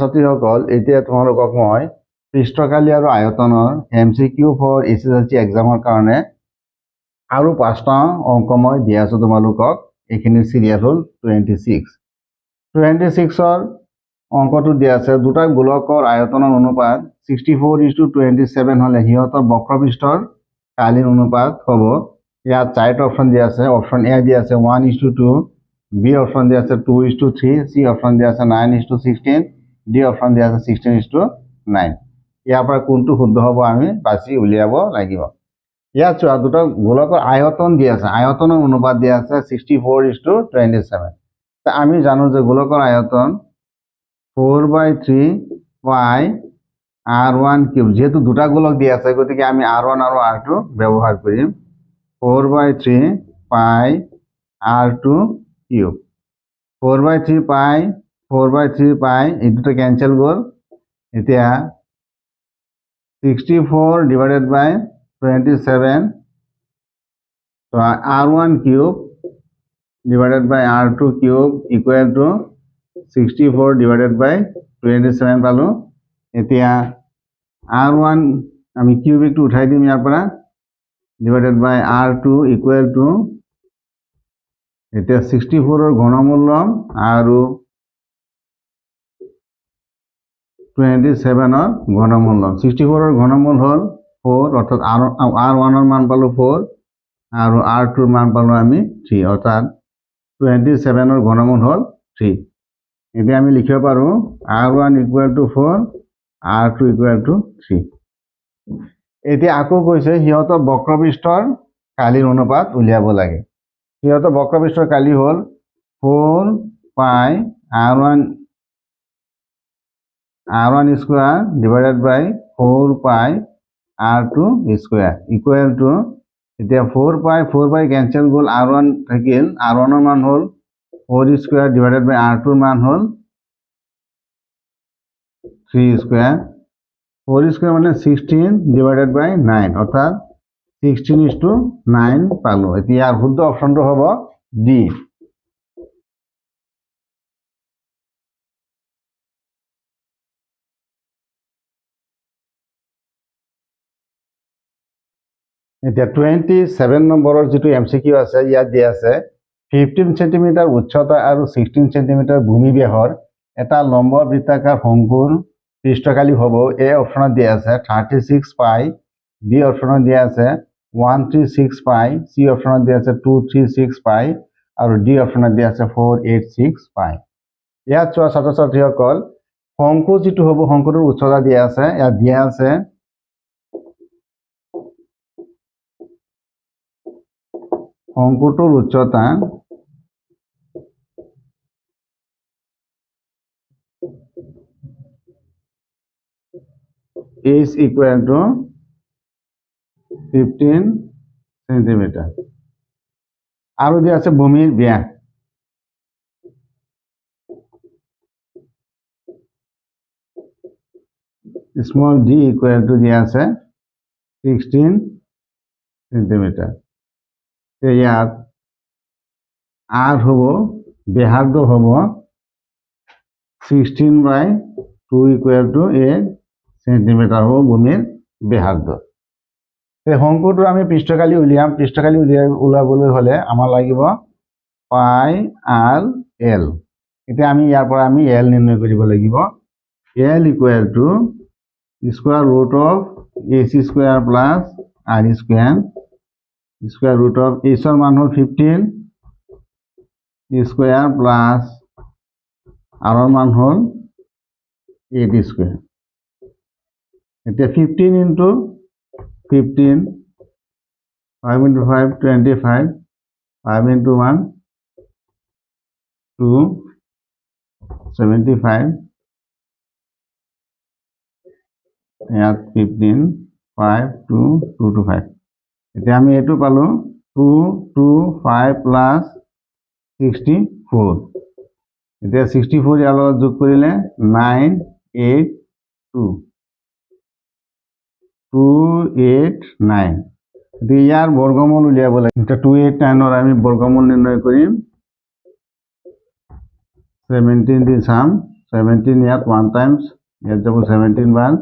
ছাত্ৰছাত্ৰীসকল এতিয়া তোমালোকক মই পৃষ্ঠকালি আৰু আয়তনৰ MCQ ফৰ SSLC এক্সামৰ কাৰণে আৰু 5টা অংক মই দি আছো তোমালোকক। এইখিনি সিৰিয়াল হ'ল 26ৰ অংকটো দিয়া আছে দুটা গোলকৰ আয়তনৰ অনুপাত 64:27 হলে সিহঁতৰ বক্ৰপৃষ্ঠৰ কালীন অনুপাত হ'ব। ইয়াত 4টা অপশন দিয়া আছে। অপশন এ দিয়া আছে 1:2, বি অপশন দিয়া আছে 2:3, সি অপশন দিয়া আছে 9:16, ডি অপশন দিয়া আছে 16:9। ইয়াৰ পৰা কোনটো শুদ্ধ হ'ব আমি বাছি উলিয়াব লাগিব। ইয়াত চোৱা দুটা গোলকৰ আয়তন দিয়া আছে, আয়তনৰ অনুপাত দিয়া আছে 64:27। আমি জানো যে গোলকৰ আয়তন 4/3 পাই r1 কিউব। যেহেতু দুটা গোলক দিয়া আছে গতিকে আমি r1 আৰু r2 ব্যৱহাৰ কৰিম। 4/3 পাই r2 কিউব। 4/3 পাই এই দুটো ক্যান্সেল গ'ল। এতিয়া 64/27 so r1 cube divided by r2 cube equal to 64/27 পালো। এতিয়া r1 আমি কিউবিকটো উঠাই দিম ইয়াৰ পৰা divided by r2 equal to এতিয়া 64ৰ ঘনমূল লম আৰু 27ৰ ঘনমূল লম। 64ৰ ঘনমূল হ'ল 4 অৰ্থাৎ r1ৰ মান পালো 4 আৰু r2ৰ মান পালো আমি 3 অৰ্থাৎ 27ৰ ঘনমূল হ'ল 3। এতিয়া আমি লিখিব পাৰো r1 equal to 4, r2 equal to 3। এতিয়া আকৌ কৈছে সিহঁতৰ বক্ৰপৃষ্ঠৰ কালীন অনুপাত উলিয়াব লাগে। সিহঁতৰ বক্ৰপৃষ্ঠৰ কালি হ'ল 4 পাই r1 স্কয়ার divided by 4 পাই r2 স্কয়ার equal to এতিয়া 4 পাই ক্যান্সেল গ'ল, r1 থাকিল, r1ৰ মান হ'ল 4 স্কয়াৰ divided by r2ৰ মান হ'ল 3 স্কয়ার। 4 স্কয়ার মানে 16 divided by 9 অর্থাৎ 16:9 পালো। এতিয়া শুদ্ধ অপশনটো হ'ব ডি। এতিয়া 27 নম্বৰৰ যেটো MCQ আছে ইয়াত দিয়া আছে 15 সেন্টিমিটাৰ উচ্চতা আৰু 16 সেন্টিমিটাৰ ভূমি ব্যাসৰ এটা লম্ব বৃত্তাকাৰ শংকুৰ পৃষ্ঠকালি হ'ব। এ অপশনত দিয়া আছে 36 পাই, বি অপশনত দিয়া আছে 136 পাই, সি অপশনত দিয়া আছে 236 পাই আৰু ডি অপশনত দিয়া আছে 486 পাই। ইয়াত চোৱা ছাত্ৰ-ছাত্ৰীসকল শংকু যেটো হ'ব শংকুটোৰ উচ্চতা দিয়া আছে। ইয়াত দিয়া আছে শংকুটোৰ উচ্চতা is equal to 15 সেন্টিমিটাৰ আৰু দিয়া আছে ভূমিৰ ব্যাস small d equal to দিয়া আছে 16 সেন্টিমিটাৰ। ইয়াত r হ'ব ব্যাসাৰ্ধ হ'ব 16/2 equal to 8 সেন্টিমিটাৰ হ'ব ভূমিৰ ব্যাসাৰ্ধ। এই শংকুটোৰ আমি পৃষ্ঠকালি উলিয়াম। পৃষ্ঠকালি উলিয়াবলৈ হলে আমাৰ লাগিব পাই r l। এতিয়া আমি ইয়াৰ পৰা আমি l নিৰ্ণয় কৰিব লাগিব। l equal to square root of ac square plus r square square root of h ৰ মান হ'ল 15 square plus r ৰ মান হ'ল 8 square। এতিয়া 15 into 15 5 into 5 25 5 into 1 2 75 ইয়াত 15 5 2 2 to 5। এতিয়া আমি এটো পালো 2 2 5 plus 64। এতিয়া 64 ইয়াৰ লগত যোগ কৰিলে 9 8 2 289। ইয়াৰ বৰ্গমূল উলিয়াব লাগে। এটা 289ৰ আমি বৰ্গমূল নিৰ্ণয় কৰিম। 17 দি চাম 17 ইয়াত 1 টাইমছ ইয়াত যাব 17 বাৰ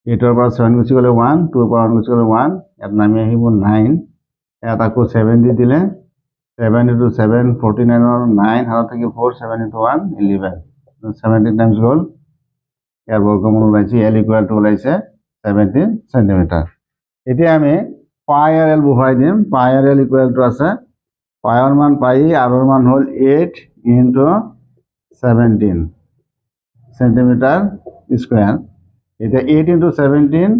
8 ৰ পৰা 7 গুচি গ'লে 1 2 ৰ পৰা 1 গুচি গ'লে 1 ইয়াত নামি আহিব 9 ইয়াত আকৌ 7 দি দিলে 7 into 7 49 ৰ 9 হাতত থাকি 4 7 into 1 11 17 টাইমছ গ'ল ইয়াৰ বৰ্গমূল ওলাইছে L ইকুৱেল টু ওলাইছে 17 সেন্টিমিটাৰ এতিয়া আমি পাই আৰ L বহুৱাই দিম পাই আৰ L ইকুৱেল টু আছে পাইৰ মান পাই আৰ ৰ মান হ'ল 8 into 17 সেন্টিমিটার স্কয়ার এটা 8 into 17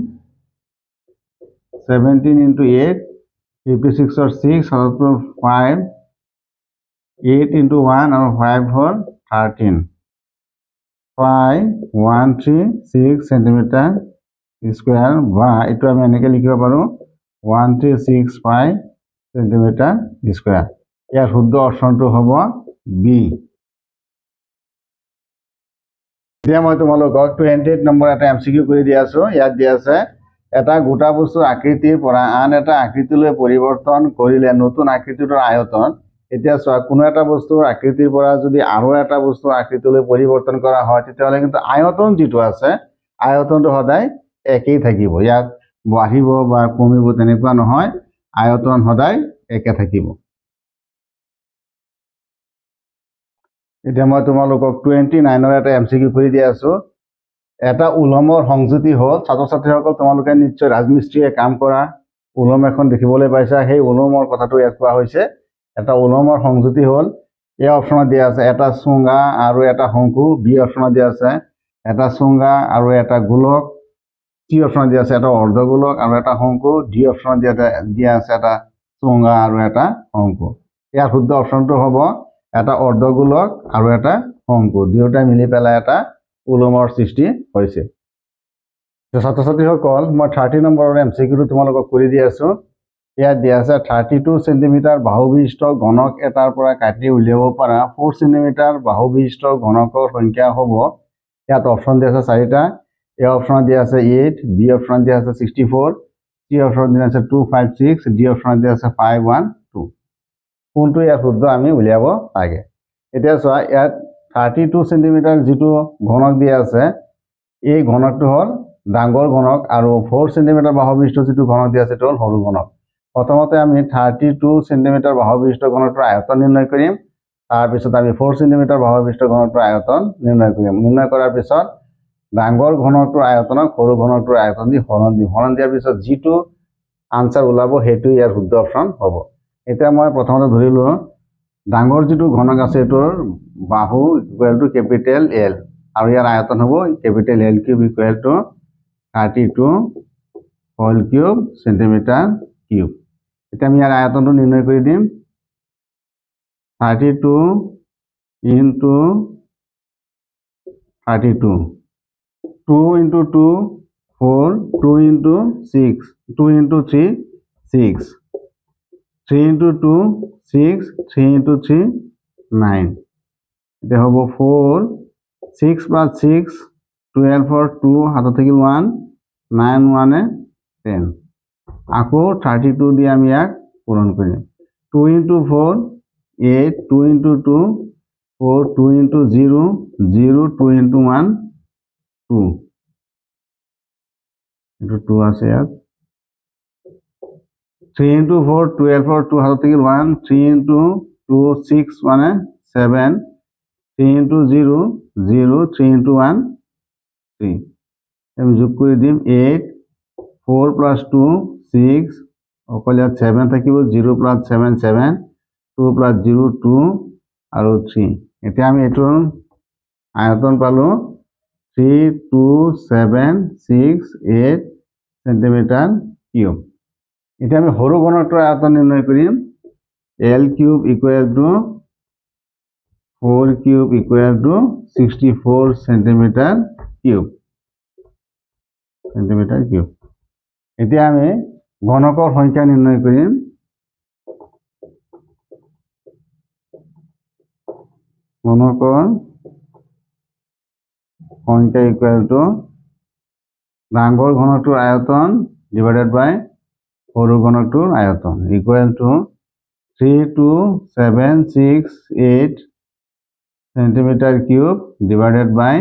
17 into 8 56 or 6 হাতত 5 8 into 1 আৰু 5 হ'ল 13 136 সেন্টিমিটাৰ স্কয়াৰ বা এটো আমি এনেকে লিখিব পাৰো 1365 সেন্টিমিটাৰ স্কয়াৰ ইয়াৰ শুদ্ধ অপশনটো হ'ব বি এতিয়া মই তোমালোকক 28 নম্বৰ এটা এমসিকিউ কৰি দি আছো ইয়াত দি আছে এটা গোটা বস্তুৰ আকৃতিৰ পৰা আন এটা আকৃতিলৈ পৰিৱৰ্তন কৰিলে নতুন আকৃতিটোৰ আয়তন এতিয়া চোৱা কোনো এটা বস্তুৰ আকৃতিৰ পৰা যদি আৰু এটা বস্তুৰ আকৃতিলৈ পৰিৱৰ্তন কৰা হয় তেতিয়াহ'লে কিন্তু আয়তন যেটো আছে আয়তনটো সদায় একেই থাকিব ইয়াত বাঢ়িব বা কমিব তেনেকুৱা নহয় আয়তন সদায় একে থাকিব এতিয়া মই তোমালোকক 29 ৰ এটা এমসিকিউ কৰি দি আছো এটা উলমৰ সংযুতি হ'ল ছাত্ৰ-ছাত্ৰীসকল তোমালোকে নিশ্চয় ৰাজমিস্ত্ৰীয়ে কাম কৰা উলম এখন দেখিবলৈ পাইছা সেই উলমৰ কথাটো ইয়াত কোৱা হৈছে এটা উলমৰ সংযুতি হ'ল এই অপচনত দিয়া আছে এটা চুঙা আৰু এটা শংকু বি অপচনত দিয়া আছে এটা চুঙা আৰু এটা গোলক সি অপচনত দিয়া আছে এটা অৰ্ধগোলক আৰু এটা শংকু ডি অপচনত দিয়া আছে এটা চুঙা আৰু এটা শংকু ইয়াৰ শুদ্ধ অপচনটো হ'ব এটা অৰ্ধগোলক আৰু এটা শংকু দুয়োটা মিলি পেলাই এটা উলমৰ সৃষ্টি হৈছে ছাত্ৰ-ছাত্ৰীসকল মই 30 নম্বৰৰ এমসিকিউটো তোমালোকক কৰি দি আছো ইয়াত দিয়া আছে 32 সেন্টিমিটাৰ বাহু বিশিষ্ট ঘনক এটাৰ পৰা কাটি উলিয়াব পৰা 4 সেন্টিমিটাৰ বাহু বিশিষ্ট ঘনকৰ সংখ্যা হ'ব ইয়াত অপচন দিয়া আছে চাৰিটা এ অপচন দিয়া আছে 8 বি অপচন দিয়া আছে 64 সি অপচন দিয়া আছে 256 ডি অপচন দিয়া আছে 512 কোনটো ইয়াত শুদ্ধ আমি উলিয়াব লাগে এতিয়া চোৱা ইয়াত 32 সেন্টিমিটাৰ যেটো ঘনক দিয়া আছে এই ঘনকটো হ'ল ডাঙৰ ঘনক আৰু 4 সেন্টিমিটাৰ বাহু বিশিষ্ট যেটো ঘনক দিয়া আছে এটা হ'ল সৰু ঘনক প্ৰথমতে আমি 32 সেন্টিমিটাৰ বাহু বিশিষ্ট ঘনকটোৰ আয়তন নিৰ্ণয় কৰিম তাৰ পিছত আমি 4 সেন্টিমিটাৰ বাহু বিশিষ্ট ঘনকটোৰ আয়তন নিৰ্ণয় কৰিম নিৰ্ণয় কৰাৰ পিছত ডাঙৰ ঘনকটোৰ আয়তনক সৰু ঘনকটোৰ আয়তন দি হৰণ দিয়াৰ পিছত যেটো আনসাৰ ওলাব হেতু ইয়াৰ শুদ্ধ অপচন হ'ব এতিয়া মই প্ৰথমতে ধৰিলো ডাঙৰ যেটো ঘনক আছে এটোৰ বাহু ইকুৱেল টু ক্যাপিটেল L আৰু ইয়াৰ আয়তন হ'ব capital L cube equal to 32 whole cube centimetre cube এতিয়া আমি ইয়াৰ আয়তনটো নিৰ্ণয় কৰি দিম 32 into 32 2 into 2 4 2 into 6 2 into 3 6 3 into 2 6 3 into 3 9 এটা হ'ব 4 6 plus 6 12 for 2 হাতত থাকিল 1 9 1 10 আকৌ 32 দি আমি ইয়াক পূৰণ কৰিম 2 into 4 8 2 into 2 4 2 into 0 0 2 into 1 2 into 2 আছে ইয়াত 3 into 4 12 for 2 হাতত থাকিল 1 3 into 2 6 মানে 7 3 into 0 0 3 into 1 3 আমি যোগ কৰি দিম 8 4 plus 2 6 অকল ইয়াত 7 থাকিব 0 plus 7 7 2 plus 0 2 আৰু 3 এতিয়া আমি এটোৰ আয়তন পালো 3 2 7 6 8 সেন্টিমিটাৰ কিউব এতিয়া আমি সৰু ঘনকটোৰ আয়তন নিৰ্ণয় কৰিম L cube equal two 4 cube equal two 64 centimetre cube এতিয়া আমি ঘনকৰ সংখ্যা নিৰ্ণয় কৰিম ঘনকৰ সংখ্যা ইকুৱেল টু ডাঙৰ ঘনকটোৰ আয়তন ডিভাইডেড বাই সৰু ঘনকটোৰ আয়তন equal to 3 2 7 6 8 centimetre cube divided by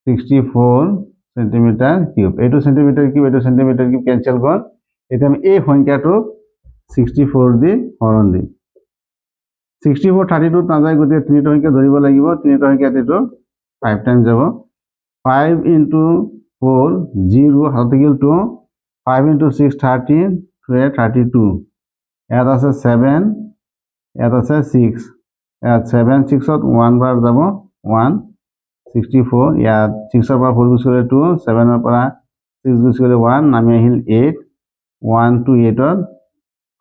64 centimetre cube. এইটো সেন্টিমিটার কিউব কেঞ্চেল গ'ল। এতিয়া আমি এই সংখ্যাটোক 64 দি হৰণ দিম। 64 32 নাযায়, গতিকে 3টা সংখ্যা ধৰিব লাগিব। 3টা সংখ্যাত এইটো 5 টাইমছ যাব। 5 into 4 0 হাতত গ'ল 2। 5 into 6 13 32। ইয়াত আছে 7, ইয়াত আছে 6। ইয়াত 7 6ত 1 বাৰ যাব 1 64। ইয়াত 6ৰ পৰা 4 গুচি গ'লে 2, 7ৰ পৰা 6 গুচি গ'লে 1, নামি আহিল 8। 1 to 8ত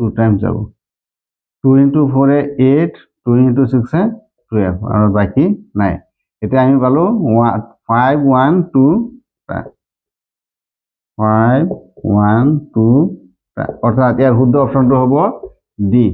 2 টাইমছ যাব। 2 into 4 8, 2 into 6 12, আৰু বাকী নাই। এতিয়া আমি পালো 5 1 2 5 1 2, অৰ্থাৎ ইয়াৰ শুদ্ধ অপশ্যনটো হ'ব ডি।